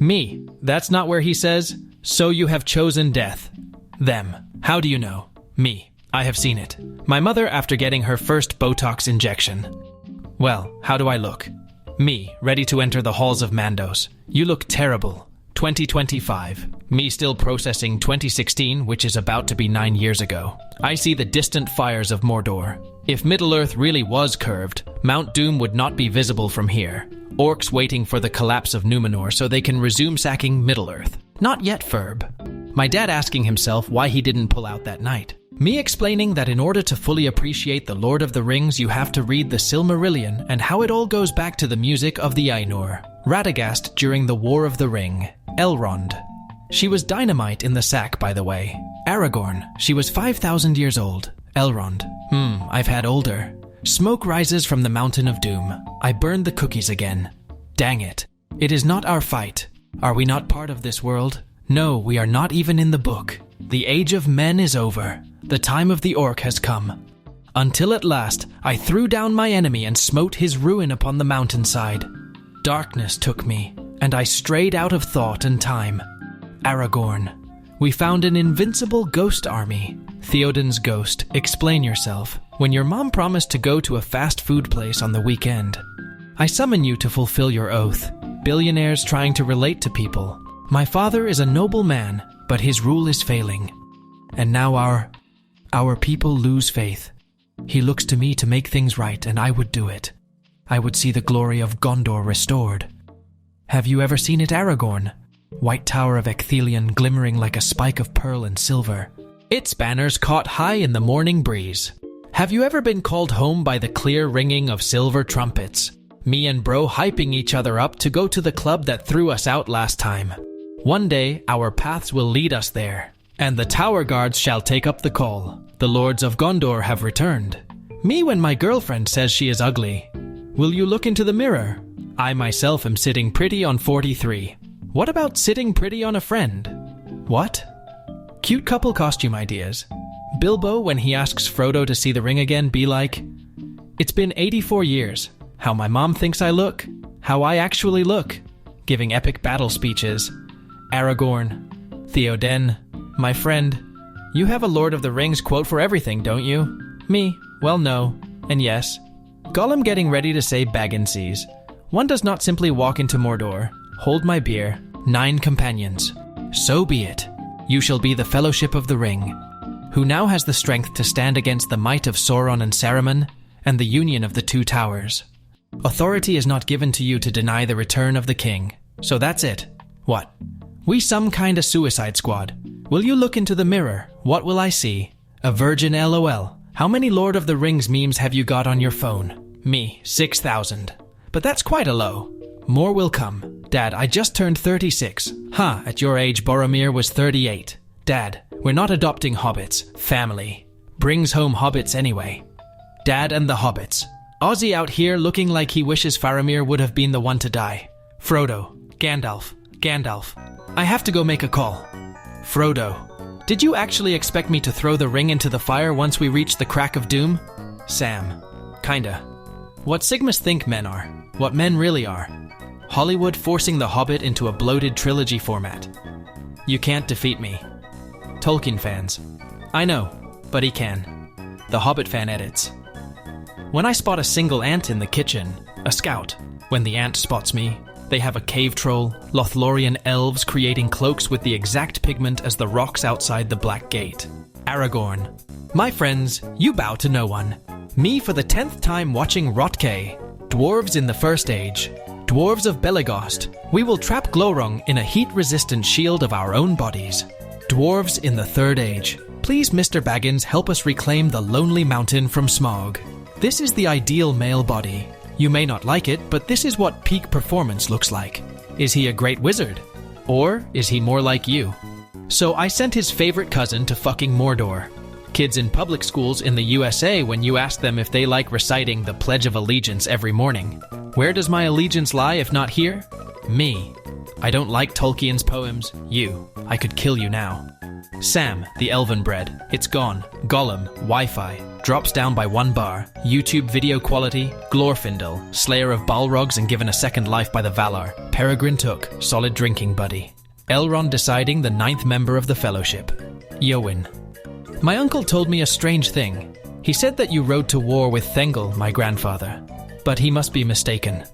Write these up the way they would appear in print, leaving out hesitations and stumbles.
Me. That's not where he says, so you have chosen death. Them. How do you know? Me. I have seen it. My mother after getting her first Botox injection. Well, how do I look? Me, ready to enter the halls of Mandos. You look terrible. 2025. Me still processing 2016, which is about to be 9 years ago. I see the distant fires of Mordor. If Middle-earth really was curved, Mount Doom would not be visible from here. Orcs waiting for the collapse of Numenor so they can resume sacking Middle-earth. Not yet, Ferb. My dad asking himself why he didn't pull out that night. Me explaining that in order to fully appreciate The Lord of the Rings, you have to read the Silmarillion and how it all goes back to the music of the Ainur. Radagast during the War of the Ring. Elrond. She was dynamite in the sack, by the way. Aragorn. She was 5,000 years old. Elrond. I've had older. Smoke rises from the Mountain of Doom. I burned the cookies again. Dang it. It is not our fight. Are we not part of this world? No, we are not even in the book. The age of men is over. The time of the orc has come. Until at last, I threw down my enemy and smote his ruin upon the mountainside. Darkness took me, and I strayed out of thought and time. Aragorn. We found an invincible ghost army. Theoden's ghost, explain yourself. When your mom promised to go to a fast food place on the weekend. I summon you to fulfill your oath. Billionaires trying to relate to people. My father is a noble man, but his rule is failing. And now our people lose faith. He looks to me to make things right, and I would do it. I would see the glory of Gondor restored. Have you ever seen it, Aragorn? White Tower of Ecthelion glimmering like a spike of pearl and silver. Its banners caught high in the morning breeze. Have you ever been called home by the clear ringing of silver trumpets? Me and bro hyping each other up to go to the club that threw us out last time. One day, our paths will lead us there, and the tower guards shall take up the call. The lords of Gondor have returned. Me when my girlfriend says she is ugly. Will you look into the mirror? I myself am sitting pretty on 43. What about sitting pretty on a friend? What? Cute couple costume ideas. Bilbo, when he asks Frodo to see the ring again, be like, it's been 84 years. How my mom thinks I look. How I actually look. Giving epic battle speeches. Aragorn. Theoden. My friend. You have a Lord of the Rings quote for everything, don't you? Me. Well, no. And yes. Gollum getting ready to say Bagginses. One does not simply walk into Mordor. Hold my beer. 9 companions. So be it. You shall be the Fellowship of the Ring. Who now has the strength to stand against the might of Sauron and Saruman, and the union of the two towers. Authority is not given to you to deny the return of the king. So that's it. What? We some kinda suicide squad. Will you look into the mirror? What will I see? A virgin LOL. How many Lord of the Rings memes have you got on your phone? Me, 6,000. But that's quite a low. More will come. Dad, I just turned 36. At your age Boromir was 38. Dad, we're not adopting hobbits. Family. Brings home hobbits anyway. Dad and the hobbits. Ozzy out here looking like he wishes Faramir would have been the one to die. Frodo. Gandalf. I have to go make a call. Frodo. Did you actually expect me to throw the ring into the fire once we reach the crack of doom? Sam. Kinda. What Sigmas think men are. What men really are. Hollywood forcing The Hobbit into a bloated trilogy format. You can't defeat me. Tolkien fans. I know, but he can. The Hobbit fan edits. When I spot a single ant in the kitchen, a scout. When the ant spots me, they have a cave troll, Lothlorien elves creating cloaks with the exact pigment as the rocks outside the Black Gate. Aragorn. My friends, you bow to no one. Me for the 10th time watching Rotke. Dwarves in the First Age. Dwarves of Belegost. We will trap Glorung in a heat-resistant shield of our own bodies. Dwarves in the Third Age. Please, Mr. Baggins, help us reclaim the lonely mountain from smog. This is the ideal male body. You may not like it, but this is what peak performance looks like. Is he a great wizard? Or is he more like you? So I sent his favorite cousin to fucking Mordor. Kids in public schools in the USA, when you ask them if they like reciting the Pledge of Allegiance every morning. Where does my allegiance lie if not here? Me. I don't like Tolkien's poems. You. I could kill you now. Sam, the elven bread. It's gone. Gollum, Wi-Fi. Drops down by 1 bar. YouTube video quality. Glorfindel, Slayer of Balrogs and given a second life by the Valar. Peregrine Took, solid drinking buddy. Elrond deciding the 9th member of the Fellowship. Eowyn. My uncle told me a strange thing. He said that you rode to war with Thengel, my grandfather. But he must be mistaken.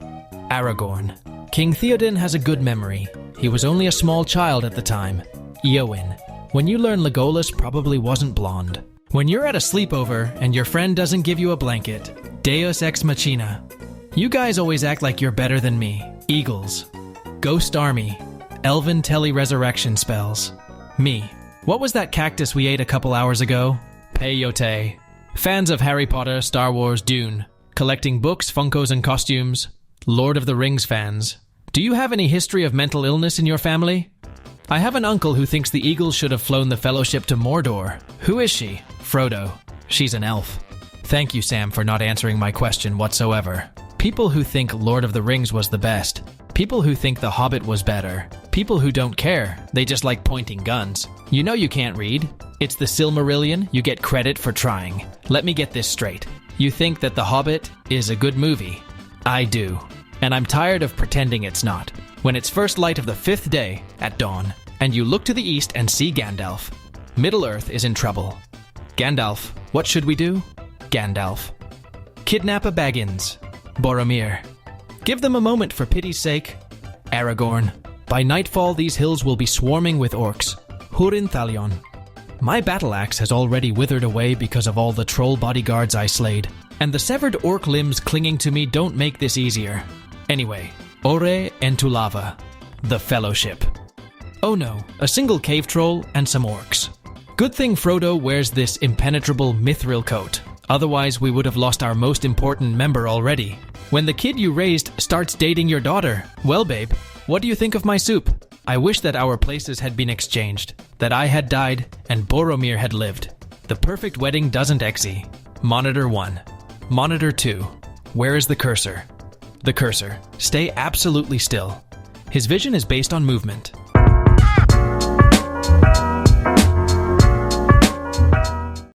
Aragorn. King Theoden has a good memory. He was only a small child at the time. Eowyn. When you learn Legolas probably wasn't blonde. When you're at a sleepover and your friend doesn't give you a blanket. Deus Ex Machina. You guys always act like you're better than me. Eagles. Ghost Army. Elven tele-resurrection spells. Me. What was that cactus we ate a couple hours ago? Peyote. Fans of Harry Potter, Star Wars, Dune. Collecting books, Funkos, and costumes. Lord of the Rings fans. Do you have any history of mental illness in your family? I have an uncle who thinks the Eagles should have flown the Fellowship to Mordor. Who is she? Frodo. She's an elf. Thank you, Sam, for not answering my question whatsoever. People who think Lord of the Rings was the best. People who think The Hobbit was better. People who don't care. They just like pointing guns. You know you can't read. It's the Silmarillion. You get credit for trying. Let me get this straight. You think that The Hobbit is a good movie. I do. And I'm tired of pretending it's not. When it's first light of the 5th day, at dawn, and you look to the east and see Gandalf, Middle-earth is in trouble. Gandalf, what should we do? Gandalf. Kidnap a Baggins. Boromir. Give them a moment for pity's sake. Aragorn. By nightfall these hills will be swarming with orcs. Hurin Thalion. My battle axe has already withered away because of all the troll bodyguards I slayed, and the severed orc limbs clinging to me don't make this easier. Anyway, Ore Entulava, the Fellowship. Oh no, a single cave troll and some orcs. Good thing Frodo wears this impenetrable mithril coat, otherwise we would have lost our most important member already. When the kid you raised starts dating your daughter, well babe, what do you think of my soup? I wish that our places had been exchanged, that I had died and Boromir had lived. The perfect wedding doesn't exist. Monitor 1. Monitor 2. Where is the cursor? The cursor. Stay absolutely still. His vision is based on movement.